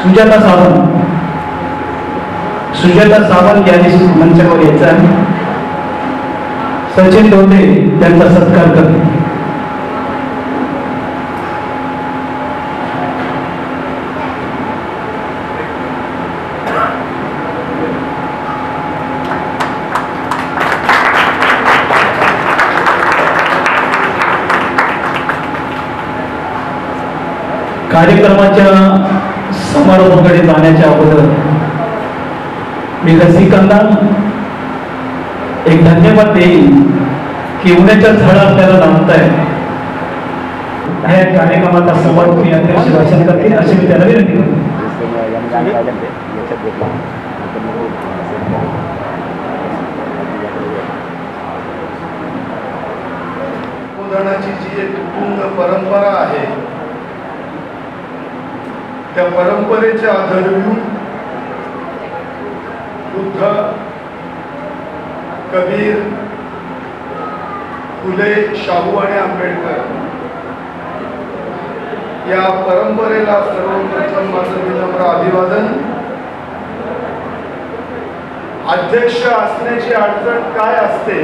सुजाता सावंत यांनी मंचावर यायचं आहे. सचिन डोंडे त्यांचा सत्कार करते. कार्यक्रमाच्या समारोहाकडे जाण्याच्या अगोदर मी रसिकांना एक धन्यवाद देईन की उन्हाच्या झाडा आपल्याला लावताय. ह्या कार्यक्रमाचा समारोप अध्यक्ष भाषण करतील असे मी त्याला विनंती करतो. जी एक उत्तुंग परंपरा आहे त्या परंपरेच्या आधारावर बुद्ध, कबीर, फुले, शाहू आणि आंबेडकर या परंपरेला सर्वप्रथम माझं विनम्र अभिवादन. अध्यक्ष असण्याची अडचण काय असते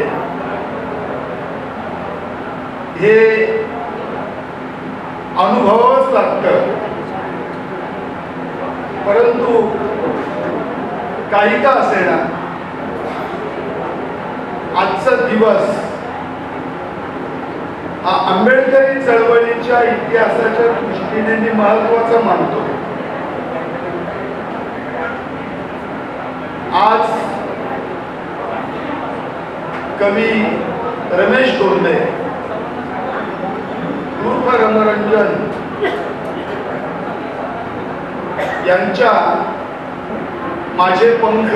हे अनुभवावंच लागतं. परंतु काही का असेना आजचा दिवस हा आंबेडकरी चळवळीच्या इतिहासाच्या दृष्टीने मी महत्त्वाचा मानतो. आज कवी रमेश डोंडे उर्फ रमरंजन यांच्या माझे पंख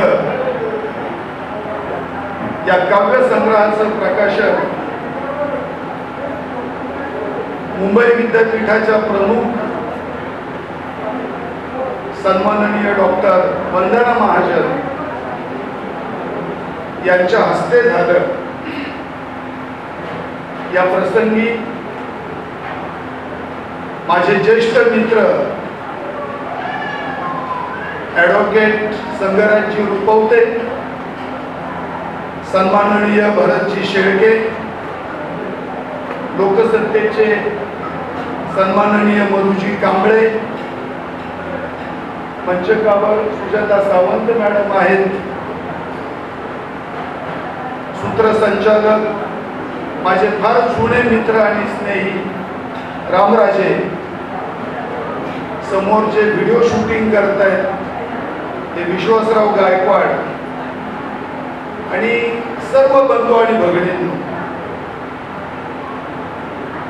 या काव्य संग्रहाचं प्रकाशन मुंबई विद्यापीठाच्या प्रमुख सन्माननीय डॉक्टर वंदना महाजन यांच्या हस्ते झालं. या प्रसंगी माझे ज्येष्ठ मित्र ॲडव्होकेट संगराजी रुपवते, सन्माननीय भरतजी शेळके, लोकसत्तेचे सन्माननीय मधुजी कांबळे, मंचकावर सुजाता सावंत मॅडम आहेत, सूत्रसंचालक माझे फार जुने मित्र आणि स्नेही रामराजे, समोर जे व्हिडिओ शूटिंग करतायत ते विश्वासराव गायकवाड आणि सर्व बंधू आणि भगिनींनो,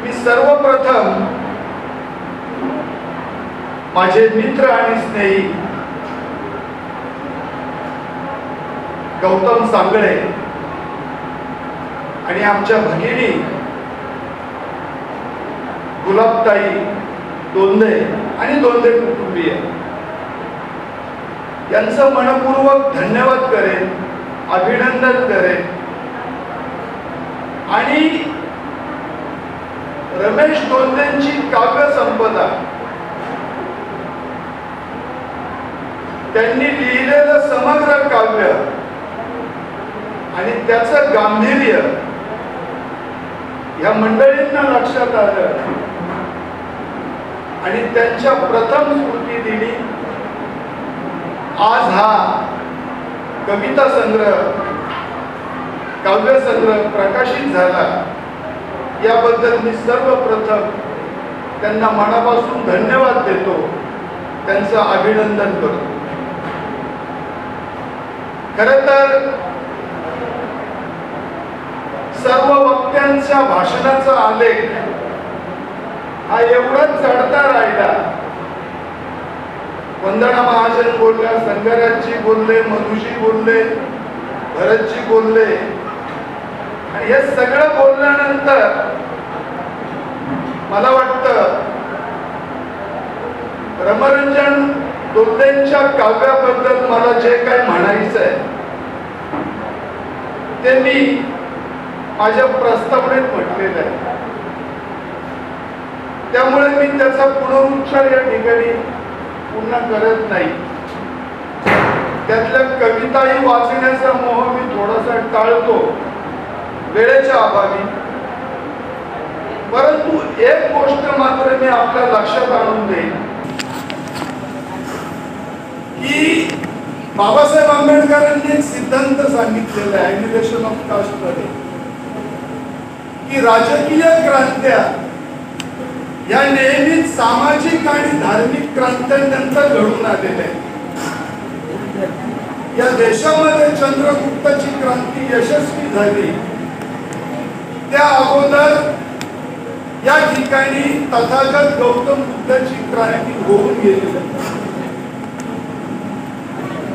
मी सर्वप्रथम माझे मित्र आणि स्नेही गौतम सांगळे आणि आमच्या भगिनी गुलाबताई दोंदे आणि दोंदे कुटुंबीय यांचं मनपूर्वक धन्यवाद करेन, अभिनंदन करेन आणि रमेश डोंदेंची काव्य संपदा, त्यांनी लिहिलेलं समग्र काव्य आणि त्याचं गांभीर्य या मंडळींना लक्षात आलं आणि त्यांच्या प्रथम स्फूर्ती दिली. आज हा कविता संग्रह, काव्य संग्रह प्रकाशित झाला. याबद्दल मी सर्वप्रथम त्यांना मनापासून धन्यवाद देतो, त्यांचं अभिनंदन करतो. खरं तर सर्व वक्त्यांच्या भाषणाचा आलेख हा एवढाच चढता राहिला. वंदना महाजन बोलल्या, संगराजी बोलले, मधुजी बोलले, भरतजी बोलले आणि हे सगळं बोलल्यानंतर मला वाटतं रमरंजन डोंदेंच्या काव्याबद्दल मला जे काही म्हणायचं आहे ते मी माझ्या प्रस्तावनेत म्हटलेलं आहे. त्यामुळे मी त्याचा पुनरुच्चार या ठिकाणी पूर्ण करत नाही. त्यातल्या कविताही वाचण्याचा मोह मी थोडासा टाळतो वेळेच्या अभावी. परंतु एक गोष्ट मात्र मी आपल्या लक्षात आणून देईन की बाबासाहेब आंबेडकरांनी एक सिद्धांत सांगितलेला आहे ॲनिमेशन ऑफ कास्ट मध्ये की राजकीय क्रांत्या या नेहमीच सामाजिक आणि धार्मिक क्रांत्यांनंतर घडून आलेल्या आहेत. या देशामध्ये चंद्रगुप्ताची क्रांती यशस्वी झाली त्या अगोदर या ठिकाणी तथागत गौतम बुद्धाची क्रांती होऊन गेली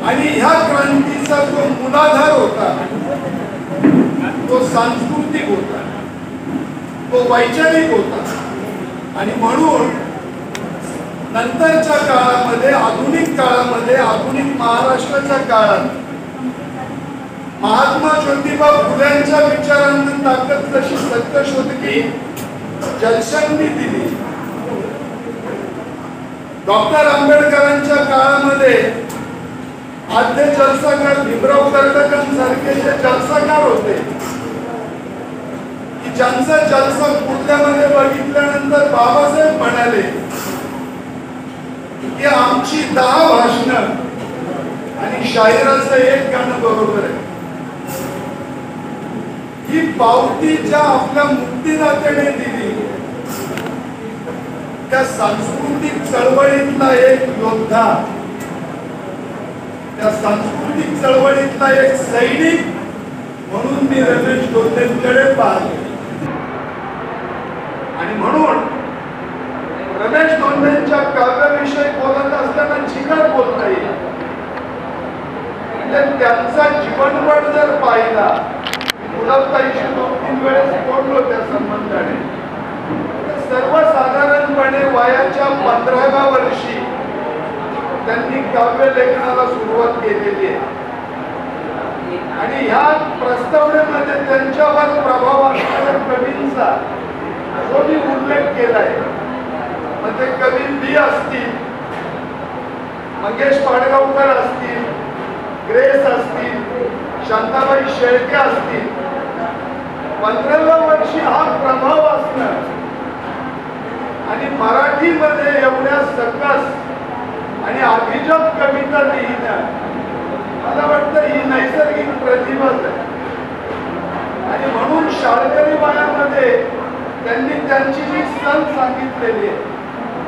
आणि ह्या क्रांतीचा जो मूलाधार होता तो सांस्कृतिक होता, तो वैचारिक होता. आणि म्हणून नंतरच्या काळामध्ये आधुनिक काळामध्ये आधुनिक महाराष्ट्राच्या काळात महात्मा ज्योतिबा फुल्यांच्या विचारांना ताकद जशी सत्यशोधकी जलशांनी दिली, डॉक्टर आंबेडकरांच्या काळामध्ये आद्य जलसाकार भीमराव कर्डकांसारखे जे जलसाकार होते की ज्यांचा जलसा पुढल्यामध्ये बघितल्यानंतर बाबासाहेब म्हणाले की आमची 10 भाषणं आणि शाहिराचं एक गाणं बरोबर आहे. ही पावती ज्या आपल्या मुक्तिदात्याने दिली त्या सांस्कृतिक चळवळीतला एक योद्धा, त्या सांस्कृतिक चळवळीतला एक सैनिक म्हणून मी रमेश डोंगरेंकडे पाहतो. आणि म्हणून रमेश डोंगरेंच्या काव्याविषयी बोलत असताना जिगर बोलता येईल. म्हणजे त्यांचा जीवनपट जर पाहिला, गुलाबताईशी 2-3 वेळेस बोललो त्या संबंधाने, सर्वसाधारणपणे वयाच्या 15व्या वर्षी त्यांनी काव्य लेखनाला सुरुवात केलेली आहे. आणि ह्या प्रस्तावनेमध्ये त्यांच्यावर प्रभाव असणाऱ्या कवींचा जो मी उल्लेख केलाय, म्हणजे कवी बी असतील, मंगेश पाडगावकर असतील, ग्रेस असतील, शांताबाई शेळके असतील, 15व्या वर्षी हा प्रभाव असणं आणि मराठीमध्ये एवढ्या सकस आणि अभिजात कविता लिहिणं, मला वाटतं ही नैसर्गिक प्रतिभाच आहे. आणि म्हणून शाळकरी वयामध्ये त्यांनी त्यांची जी सल सांगितलेली आहे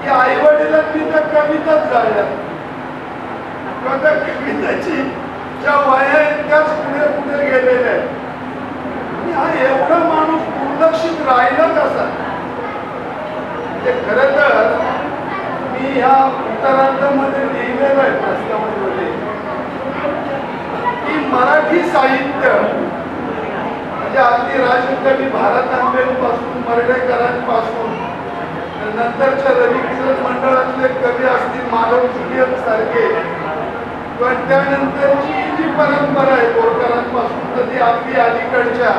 की आई वडिलांनी त्या कविताच जाळल्या किंवा त्या कविताची ज्या वया आहेत त्याच पुढे पुढे गेलेल्या आहेत. आणि हा एवढा माणूस दुर्लक्षित राहिला कसा? म्हणजे खरं तर मी ह्या उत्तरार्धामध्ये लिहिलेलं आहे प्रस्तावनेमध्ये की मराठी साहित्य म्हणजे अगदी राजकवी भारत आंबेपासून मर्ढेकरांपासून नंतरच्या रविकिरण मंडळातले कवी असतील माधव जुलियन सारखे किंवा त्यानंतरची जी परंपरा आहे बोरकरांपासून तर ती अगदी अलीकडच्या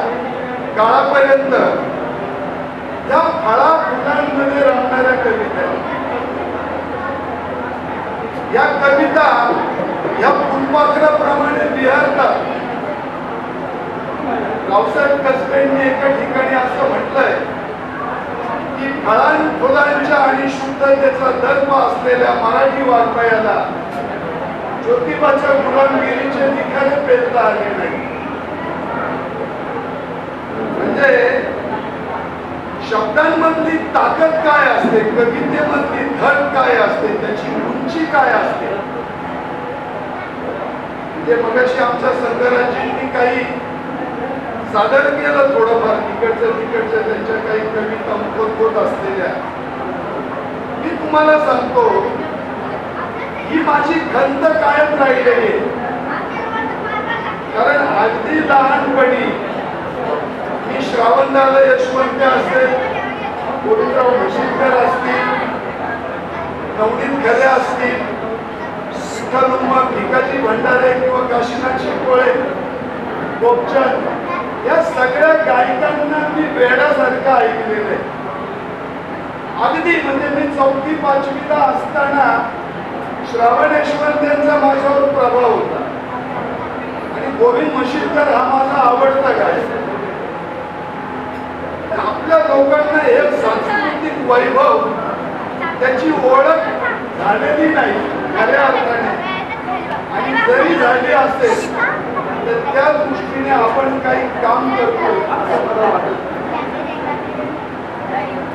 काळापर्यंत या फळा फुलांमध्ये रमणाऱ्या कविता, या कविता या फुलपाखराप्रमाणे विहरतात. रावसाहेब कसबेंनी एका ठिकाणी असं म्हटलंय की फुलांच्या आणि शुद्धतेचा धर्म असलेल्या मराठी वाङ्मयाला ज्योतिबाच्या गुलामगिरीचे निखारे पेरता आले नाही. म्हणजे शब्दांमधली ताकद काय असते, कवितेमधली धड काय असते, त्याची उंची काय असते. म्हणजे मगाशी आमच्या संघराजींनी काही सादर केलं थोडंफार तिकडच्या त्यांच्या काही कविता मुखोद्भूत असलेल्या. मी तुम्हाला सांगतो ही माझी खंत कायम राहिलेली आहे. कारण अगदी लहानपणी मी श्रावणदादा यशवंत असेल, गोविंदराव म्हशीकर असतील, नवनीत खरे असतील, विठ्ठल उमा भिकाजी भंडारे किंवा काशीनाथ शिकोळे, गोपचंद, या सगळ्या गायकांना मी वेड्यासारखं ऐकलेलं आहे. अगदी म्हणजे मी 4वी 5वीला असताना श्रावण यशवंत यांचा माझ्यावर प्रभाव होता आणि गोविंद म्हशीलकर हा माझा आवडता गायक. आपल्या लोकांना हे सांस्कृतिक वैभव त्याची ओळख झालेली नाही खऱ्या अर्थाने, आणि जरी झाली असेल तर त्या दृष्टीने आपण काही काम करतोय असं मला वाटत.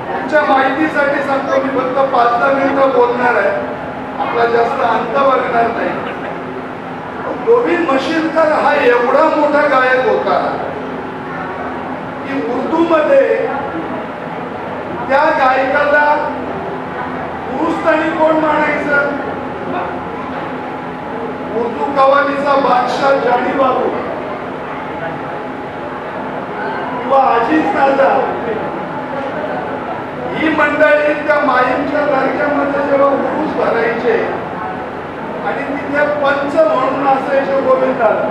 तुमच्या माहितीसाठी सांगतो, मी फक्त 5-10 मिनिटं बोलणार आहे, आपला जास्त अंत बघणार नाही. गोविंद म्हशीलकर हा एवढा मोठा गायक होता की उर्दू मध्ये त्या गायकाला पुरुषांनी कोण म्हणायचं? उर्दू कवालीचा बादशाह जानी बाबू किंवा अजीज नाजा ही मंडळी त्या माईंच्या दर्ग्यामध्ये जेव्हा उरूस भरायचे आणि तिथे पंच म्हणून असायचे गोविंदाला,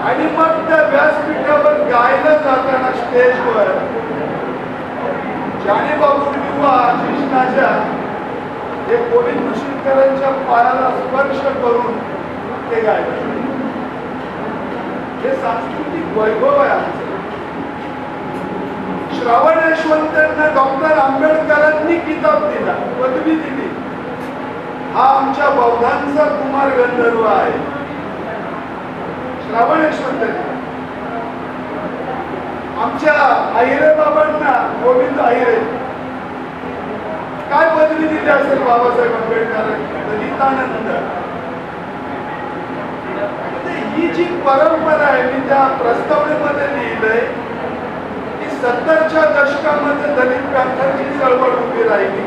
आणि मग त्या व्यासपीठावर गायला जाताना स्टेजवर जानी बाबू किंवा आशिष नाजा हे गोविंद म्हशीलकरांच्या पायाला स्पर्श करून ते गायले. हे सांस्कृतिक वैभव आहे आमचं. श्रावण यशवंतांना डॉक्टर आंबेडकरांनी किताब दिला, पदवी दिली. हा आमच्या बौद्धांचा कुमार गंधर्व आहे श्रावण यशवंत. आमच्या आहिरे बाबांना गोविंद आहिरे काय पदवी दिली असेल बाबासाहेब आंबेडकरांनी? दलितानंद. ही जी परंपरा आहे, मी त्या प्रस्तावनेमध्ये लिहिलंय की 70च्या दशकामध्ये दलित पॅंथरची चळवळ उभी राहिली.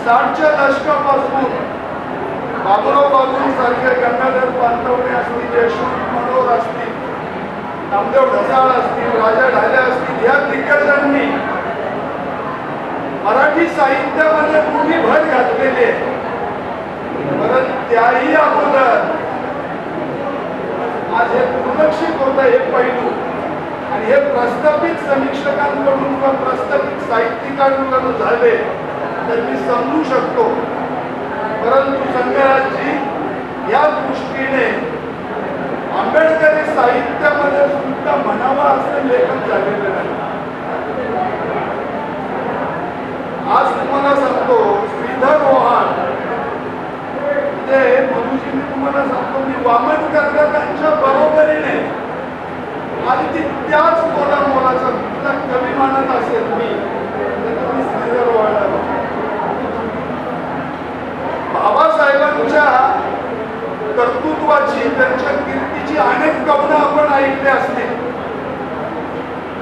60च्या दशकापासून बाबुराव बागुल सारखे, गंगाधर पानतावणे असतील, यशवंत मनोहर असतील, नामदेव ढसाळ असतील, राजा ढाले असतील, या दिग्गजांनी मराठी साहित्यामध्ये मोठी भर घातलेली आहे. परंतु त्याही अगोदर आज हे दुर्लक्षित होतं हे पैलू, आणि हे प्रस्थापित समीक्षकांकडून किंवा प्रस्थापित साहित्यिकांकडून झाले तर मी समजू शकतो. परंतु संघराजजी या दृष्टीने आंबेडकरी साहित्यामध्ये सुद्धा म्हणावा असं लेखन झालेलं नाही. आज तुम्हाला सांगतो, श्रीधर रोहान ते मधुजी, मी तुम्हाला सांगतो, मी वामन कर्नाकांच्या बरोबरीने आणि त्याच मोलाचा तुला कमी मानत असेल मी, तर तुम्ही श्रीधर रोहानला बाबासाहेबांच्या कर्तृत्वाची, त्यांच्या कीर्तीची अनेक कवनं आपण ऐकले असते,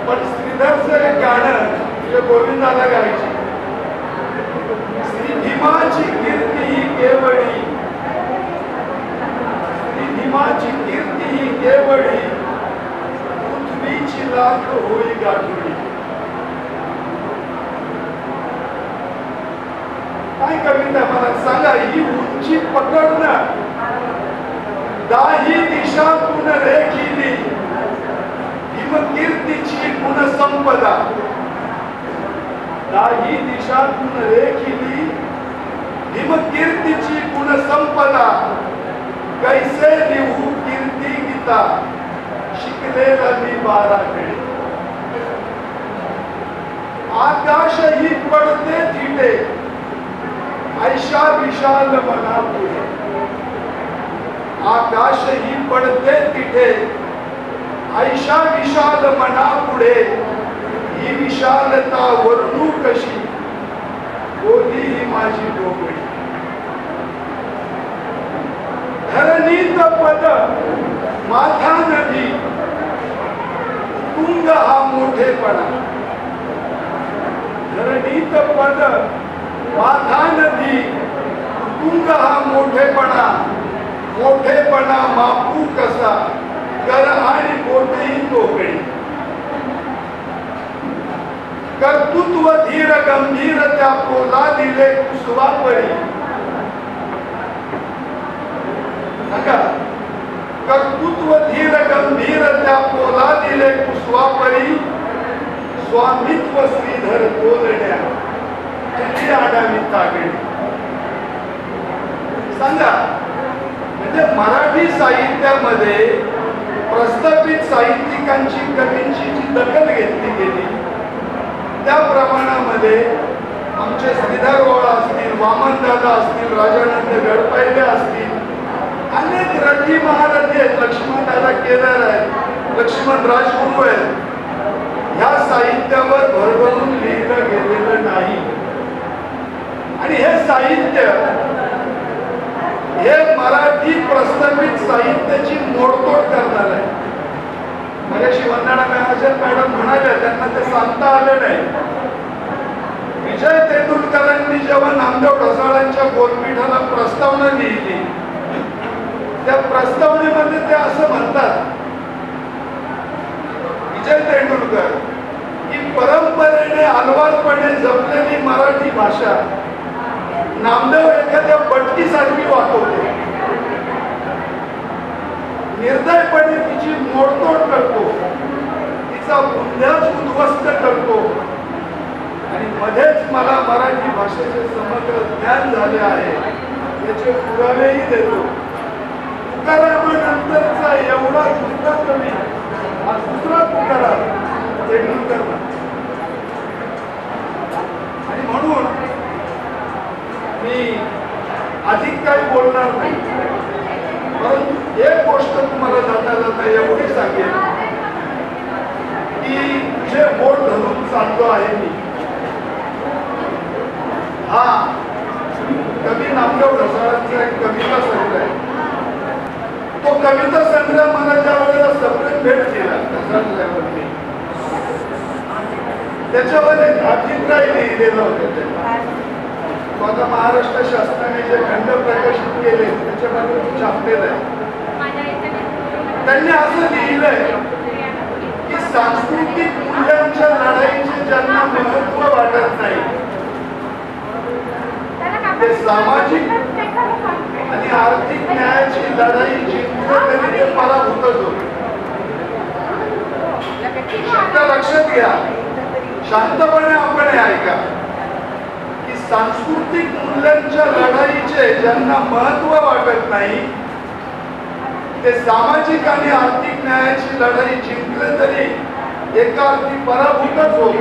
पण श्रीधरचं एक गाणं जे गोविंदाला गायचे, श्री भीमाची कीर्ती ही केवळी, श्री भीमाची कीर्ती ही केवळी, पृथ्वीची लाख होई गाठोडी. काय कविता मला सांगा? ही उंची पकडणं, दाही दिशातून रेखिली हिमकीर्तीची गुणसंपदा, दाही दिशातून रेखिली हिमकीर्तीची गुणसंपदा, कैसे लिहू कीर्ती गीता, शिकलेला मी 12 खेळ. आकाश ही पडते थिटे, ऐशा विशाल मना पुढे, आकाश ही पडते तिथे, ऐशा विशाल मना पुढे, ही विशालता वर्णू कशी, बोली ही माझी डोबळी. धरणीत पद माथा नदी, तुंग हा मोठेपणा, धरणीत पद माथा नदी, तुंग हा मोठेपणा, मोठेपणा मापू कसा, कर आणि कोठेही तोकडी. कर्तृत्व धीर गंभीर त्या पोला दिले कुसवापरी. सांगा, कर्तृत्व धीर गंभीर त्या पोला दिले कुसवापरी, स्वामित्व श्रीधर बोलण्या. तुझी आडावी तागडी. सांगा, म्हणजे मराठी साहित्यामध्ये प्रस्थापित साहित्यिकांची कवींची जी दखल घेतली गेली त्या प्रमाणामध्ये आमचे श्रीधर ओळ असतील, वामनदादा असतील, राजानंद गडपाहिले असतील, अनेक रथी महारथी आहेत, लक्ष्मणदादा केदार आहेत, लक्ष्मण राजगुरू आहेत. ह्या साहित्यावर भरभरून लिहिलं गेलेलं नाही. आणि हे साहित्य हे मराठी प्रस्थापित साहित्याची मोडतोड करणार आहे. मगाशी वंदना मॅडम म्हणाल्या, त्यांना ते सांगता आलं नाही. विजय तेंडुलकरांनी जेव्हा नामदेव ढसाळांच्या गोलपीठाला प्रस्तावना लिहिली, त्या प्रस्तावनेमध्ये ते असं म्हणतात, विजय तेंडुलकर ही परंपरेने अलवारपणे जपलेली मराठी भाषा नामदेव एखाद्या बटकीसारखी वागवते, निर्दयपणे तिची मोडतोड करतो, तिचा बुंध्याच उद्ध्वस्त करतो. आणि मध्येच मला मराठी भाषेचे समग्र ज्ञान झाले आहे याचे पुरावेही देतो. तुकारामानंतरचा एवढा दुसरा कवी हा दुसरा तुकाराम तेंडुलकर. आणि म्हणून मी अधिक काही बोलणार नाही, परंतु एक गोष्ट तुम्हाला जाता जाता एवढी सांगेल की जे बोट धरून चाललो आहे मी, हा कवी नामदेव ढसाळांचा एक कविता संग्रह आहे. तो कविता संग्रह मला ज्या वेळेला सेपरेट भेट दिला त्याच्यावर एक अभिप्राय लिहिलेला होता. आता महाराष्ट्र शासनाने जे खंड प्रकाशित केले त्याच्यामध्ये छापलेलं आहे. त्यांनी असं लिहिलंय की सांस्कृतिक मूल्यांच्या लढाईचे ज्यांना महत्व वाटत नाही ते सामाजिक आणि आर्थिक न्यायाची लढाई जिंकलं तरी ते पराभूतच होते. शब्द लक्षात घ्या, शांतपणे आपण ऐका की सांस्कृतिक मूल्यांच्या लढाईचे ज्यांना महत्व वाटत नाही ते सामाजिक आणि आर्थिक न्यायाची लढाई जिंकले तरी एका अर्थी पराभूतच होत.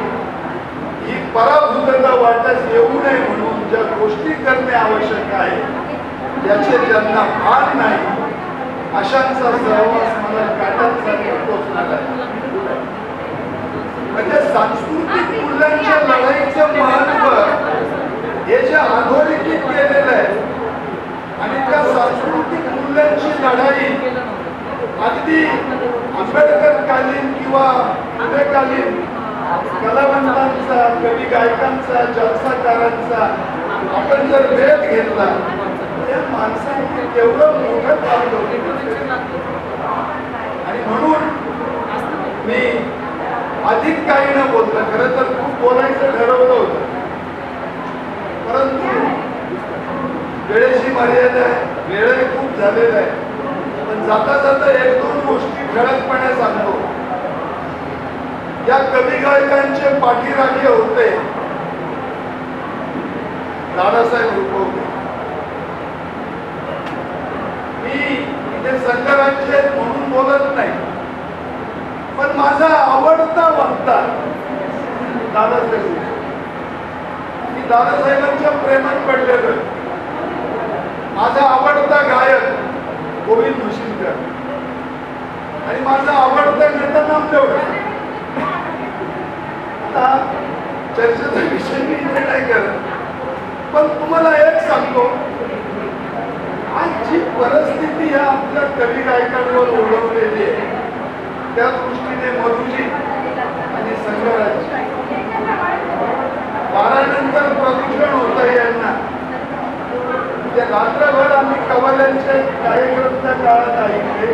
ही पराभूतता वाटच येऊ नये म्हणून ज्या गोष्टी करणे आवश्यक आहे याचे ज्यांना भान नाही अशांचा सहवास मला काटांसारखा टोचणार आहे. म्हणजे सांस्कृतिक मूल्यांच्या लढाईचं महत्व हे जे अधोरेखित केलेलं आहे आणि त्या सांस्कृतिक मूल्यांची लढाई अगदी आंबेडकरकालीन किंवा पुढेकालीन कलावंतांचा, कवी गायकांचा, जलसाकारांचा आपण जर वेध घेतला त्या माणसांनी तेवढं मोठं काम केलं. आणि म्हणून मी अधिक काही न बोलतो, खरं तर खूप बोलायचं ठरवलं होतं, परंतु वेळेची मर्यादा आहे, वेळही खूप झालेला आहे. पण जाता जाता एक दोन गोष्टी ठळकपणे सांगतो. या कवी गायकांचे पाठीराखे होते दादासाहेब रुपवते. मी इथे संघराज्य म्हणून बोलत नाही, पण माझा आवडता वक्ता दादासाहेब. मी दादासाहेबांच्या प्रेमात पडलेलो. माझा आवडता गायक गोविंद भूषणकर आणि माझा आवडता नेता नामदेव ढसाळ. आता चर्चेचा विषय मी इथे नाही करत, पण तुम्हाला एक सांगतो, आज जी परिस्थिती या आपल्या कवी गायकांवर ओढवलेली आहे त्या दृष्टीने मधुजी आणि संघराज 12 नंतर प्रदूषण होतं यांना. रात्रभर आम्ही कवाल्यांचे कार्यक्रम त्या काळात ऐकले.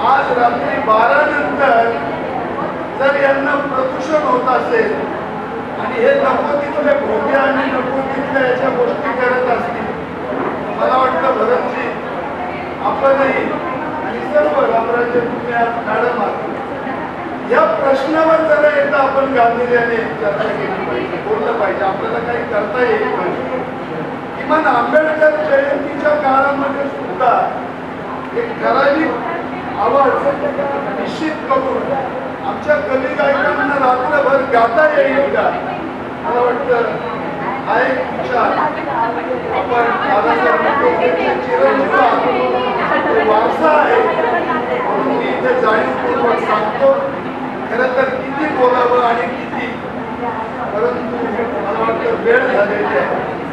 आज रात्री 12 नंतर जर यांना प्रदूषण होत असेल आणि हे नको तिथले भोग्या आणि नको तिथल्या याच्या गोष्टी करत असतील, मला वाटतं भरतजी आपणही आणि सर्व रामराज्य मॅडम या प्रश्नावर जरा एकदा आपण गांभीर्याने चर्चा केली पाहिजे, बोललं पाहिजे. आपल्याला काही करता येईल पाहिजे. किमान आंबेडकर जयंतीच्या काळामध्ये सुद्धा एक ठराविक आवाज निश्चित करून आमच्या कवी गायकांना रात्रभर गाता येईल का, मला वाटतं हा एक विचार आपण चिरंजीव वारसा आहे म्हणून मी इथे जाणीवपूर्वक सांगतो. खरं तर किती बोलावं आणि किती, परंतु मला वाटतं वेळ झालेली आहे.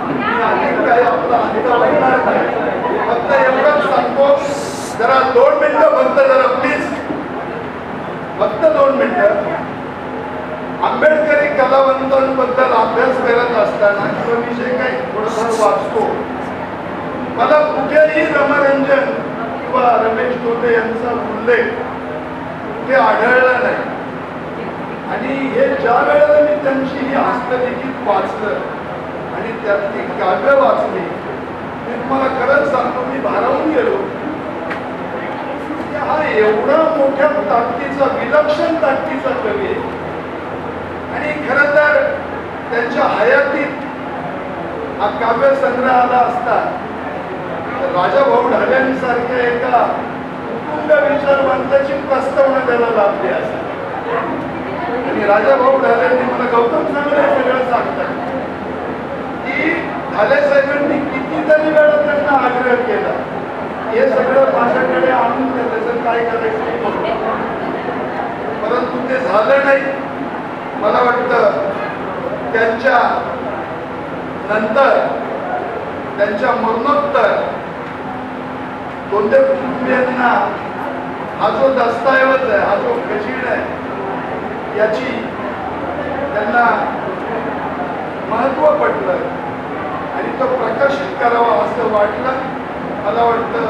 मी अधिक काही आपला अंतर वाढणार नाही. फक्त एवढंच सांगतो, जरा 2 मिनिटं फक्त, जरा प्लीज फक्त 2 मिनिटं. आंबेडकरी कलावंतांबद्दल अभ्यास करत असताना किंवा मी जे काही थोडंफार वाचतो, मला कुठेही रमरंजन किंवा रमेश धोंडे यांचा उल्लेख कुठे आढळला नाही. आणि हे ज्या वेळेला मी त्यांची ही हस्तलिखित वाचलं आणि त्यातली काव्य वाचली, मी तुम्हाला खरंच सांगतो, मी भारावून गेलो. हा एवढा मोठ्या ताकदीचा, विलक्षण ताकदीचा कवी आहे. आणि खरं तर त्यांच्या हयातीत हा काव्य संग्रह आला असता राजाभाऊ ढाल्यांसारख्या एका उत्तुंग विचारवंताची प्रस्तावना त्याला लाभली असते. आणि राजाभाऊ ढाल्यांनी मला गौतम सांगले सगळं सांगतात की ढाले साहेबांनी कितीतरी वेळा त्यांना आग्रह केला, हे सगळं माझ्याकडे आणून त्याचं काय करायचं, परंतु ते झालं नाही. मला वाटतं त्यांच्या नंतर, त्यांच्या मरणोत्तर दोन्ही कुटुंबियांना हा जो दस्तऐवज आहे, हा जो खजीड आहे, याची त्यांना महत्त्व पटलं आणि तो प्रकाशित करावा असं वाटलं. मला वाटतं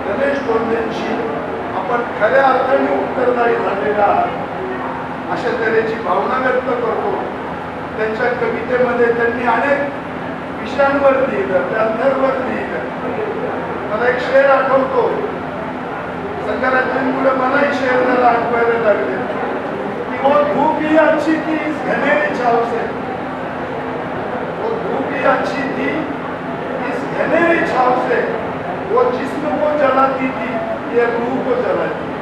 रमेश धोंडेंची आपण खऱ्या अर्थाने उत्तरदायी झालेला अशा तऱ्हेची भावना व्यक्त करतो. त्यांच्या कवितेमध्ये त्यांनी अनेक विषयांवर लिहिलं, व्याख्यांवर लिहिलं. मला एक शेर आठवतो, संघराज्यांमुळे मलाही शेर जरा आठवायला लागले की वो धूप ही अच्छी थी इस घनेरी छाव से, वो धूप ही अच्छी थी इस घनेरी छाव से, वो जिस्म को जलाती थी ये रूह को जलाती.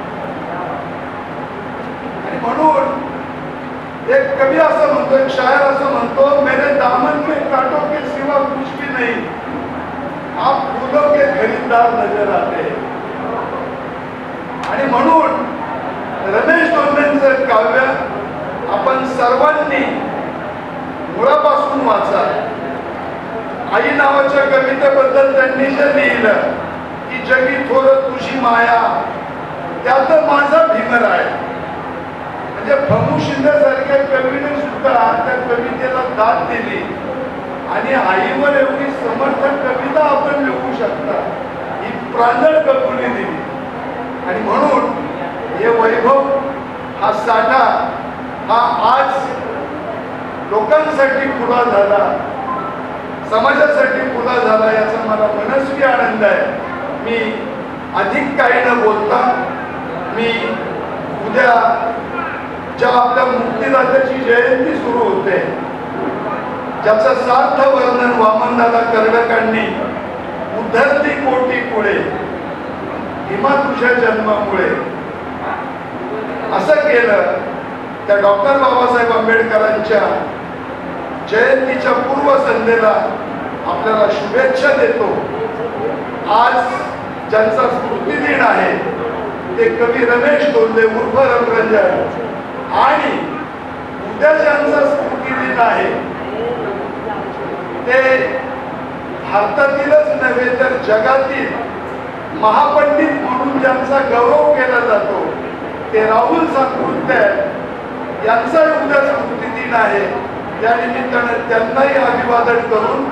आणि म्हणून एक कवी असं म्हणतो, एक शायर असं म्हणतो, मेरे दामन में कांटों के सिवा कुछ भी नहीं, आप फूलों के खरीदार नजर आते. आणि म्हणून रमेश धोंडेंचं काव्य आपण सर्वांनी मुळापासून वाचा. आई नावाच्या कवितेबद्दल त्यांनी जे लिहिलं की जगी थोर तुझी माया त्यात माझा भीमर आहे, म्हणजे भमू शिंदे सारख्या कवीने सुद्धा त्या कवितेला दाद दिली. आणि आईवर एवढी समर्थक कविता आपण लिहू शकता ही प्रांजळ कबुली दिली. आणि म्हणून हे वैभव, हा साठा, हा आज लोकांसाठी खुला झाला, समाजासाठी खुला झाला, याचा मला मनस्वी आनंद आहे. मी अधिक काही न बोलता, मी उद्या ज्या आपल्या मुक्तिदात्याची जयंती सुरू होते, ज्याचं सार्थ वर्णन वामनदादा कर्डकांनी उद्धरली कोटी पुढे भीमा तुझ्या जन्मामुळे असं केलं, त्या डॉक्टर बाबासाहेब आंबेडकरांच्या जयंतीच्या पूर्वसंध्येला आपल्याला शुभेच्छा देतो. आज ज्यांचा स्मृतिदिन आहे ते कवी रमेश धोंडे उर्फ रमरंजन, आणि उद्या ज्यांचा स्मृतिदिन आहे ते भारतातीलच नव्हे तर जगातील महापंडित म्हणून ज्यांचा गौरव केला जातो ते राहुल सातपुते यांचाही उद्या स्मृतिदिन आहे. त्या निमित्ताने त्यांनाही अभिवादन करून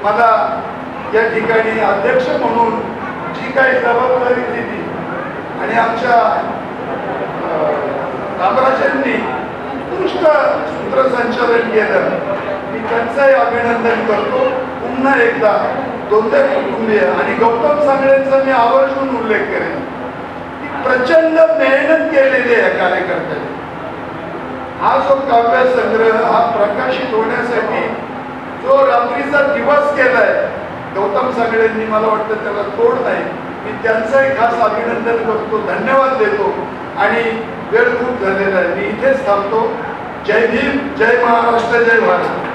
मला या ठिकाणी अध्यक्ष म्हणून जी काही जबाबदारी दिली आणि आमच्या रामराजांनी उत्कृष्ट सूत्रसंचालन केलं, मी त्यांचंही अभिनंदन करतो. पुन्हा एकदा दोन्ही कुटुंबीय आणि गौतम सांगळेंचा मी आवर्जून उल्लेख करेन की प्रचंड मेहनत केलेली आहे कार्यकर्त्यांनी. हा जो काव्य संग्रह हा प्रकाशित होण्यासाठी जो रात्रीचा दिवस केलाय गौतम सागळेंनी, मला वाटतं त्याला तोड नाही. मी त्यांचंही खास अभिनंदन करतो, धन्यवाद देतो. आणि वेळ खूप झालेला आहे, मी इथेच थांबतो. जय भीम, जय महाराष्ट्र, जय भारत.